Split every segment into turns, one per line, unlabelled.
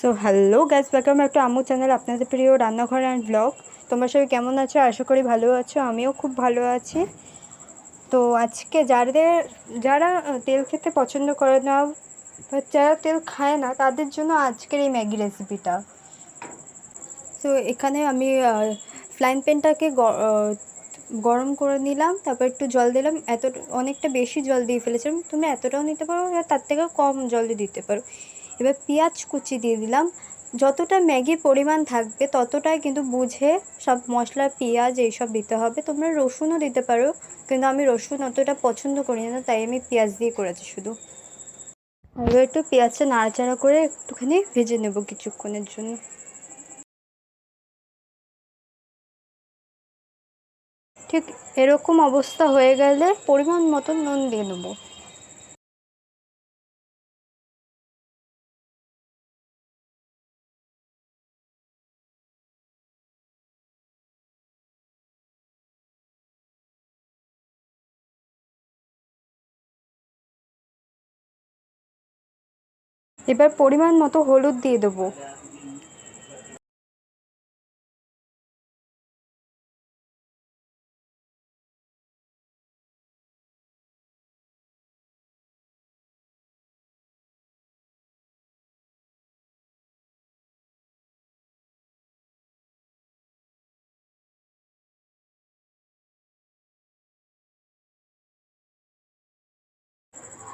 So hello guys, welcome back to আম্মু channel, আপনাদের প্রিয় রান্নাঘর অ্যান্ড ব্লগ। তোমরা সবাই কেমন আছো? আশা করি ভালো আছো। আমিও খুব ভালো আছি। তো আজকে যারা তেল খেতে পছন্দ করে না বা যারা তেল খায় না তাদের জন্য আজকের এই ম্যাগি রেসিপিটা। তো এখানে আমি ফ্রাইং প্যানটাকে গরম করে নিলাম, তারপর একটু জল দিলাম। অনেকটা বেশি জল দিয়ে ফেলেছিলাম, তুমি এতটাও নিতে পারো, তার থেকেও কম জল দিতে পারো। এবার পেঁয়াজ কুচি দিয়ে দিলাম। যতটা ম্যাগির পরিমাণ থাকবে ততটাই কিন্তু বুঝে সব মশলা, পেঁয়াজ এইসব দিতে হবে। তোমরা রসুনও দিতে পারো, কিন্তু আমি রসুন অতটা পছন্দ করি না, তাই আমি পেঁয়াজ দিয়ে করেছি শুধু। এবার একটু পেঁয়াজটা নাড়াচাড়া করে একটুখানি ভেজে নেব কিছুক্ষণের জন্য। ঠিক এরকম অবস্থা হয়ে গেলে পরিমাণ মতো নুন দিয়ে নেবো। এবার পরিমাণ মতো হলুদ দিয়ে দেবো।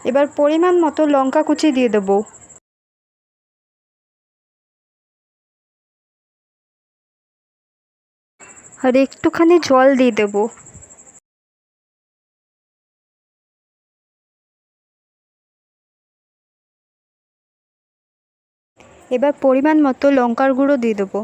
এবার পরিমাণ মতো লঙ্কা কুচি দিয়ে দেবো। আর একটুখানি জল দিয়ে দেবো। এবার পরিমাণ মতো লঙ্কার গুঁড়ো দিয়ে দেবো।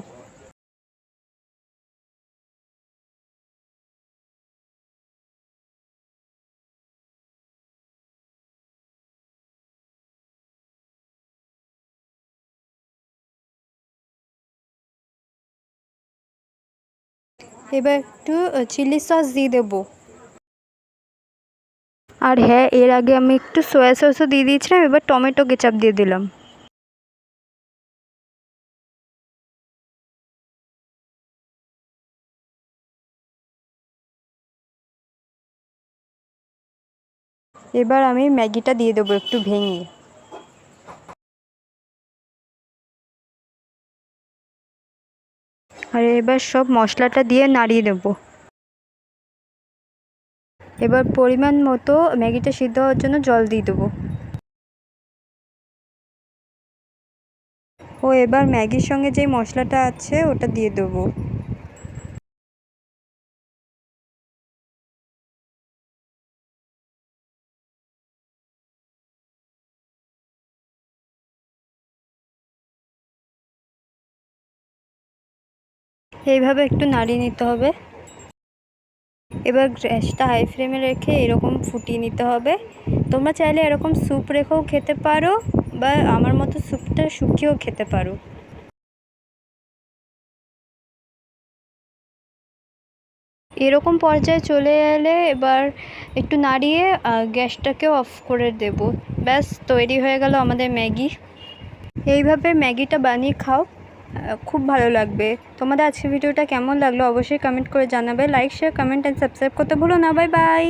এবার একটু চিলি সস দিয়ে দেবো। আর হ্যাঁ, এর আগে আমি একটু সয়া সসও দিয়ে দিয়েছিলাম। এবার টমেটো কেচাপ দিয়ে দিলাম। এবার আমি ম্যাগিটা দিয়ে দেবো একটু ভেঙে। আর এবার সব মশলাটা দিয়ে নাড়িয়ে দেবো। এবার পরিমাণ মতো ম্যাগিটা সিদ্ধ হওয়ার জন্য জল দিয়ে দেবো। এবার ম্যাগির সঙ্গে যে মশলাটা আছে ওটা দিয়ে দেবো। এইভাবে একটু নাড়িয়ে নিতে হবে। এবার গ্যাসটা হাই ফ্লেমে রেখে এরকম ফুটিয়ে নিতে হবে। তোমরা চাইলে এরকম স্যুপ রেখেও খেতে পারো, বা আমার মতো স্যুপটা শুকিয়েও খেতে পারো। এরকম পর্যায়ে চলে এলে এবার একটু নাড়িয়ে গ্যাসটাকেও অফ করে দেব। ব্যাস তৈরি হয়ে গেল আমাদের ম্যাগি। এইভাবে ম্যাগিটা বানিয়ে খাও, খুব ভালো লাগবে। তোমাদের আজকের ভিডিওটা কেমন লাগলো অবশ্যই কমেন্ট করে জানাবে। Like, share, comment and subscribe করতে ভুলো না। Bye bye.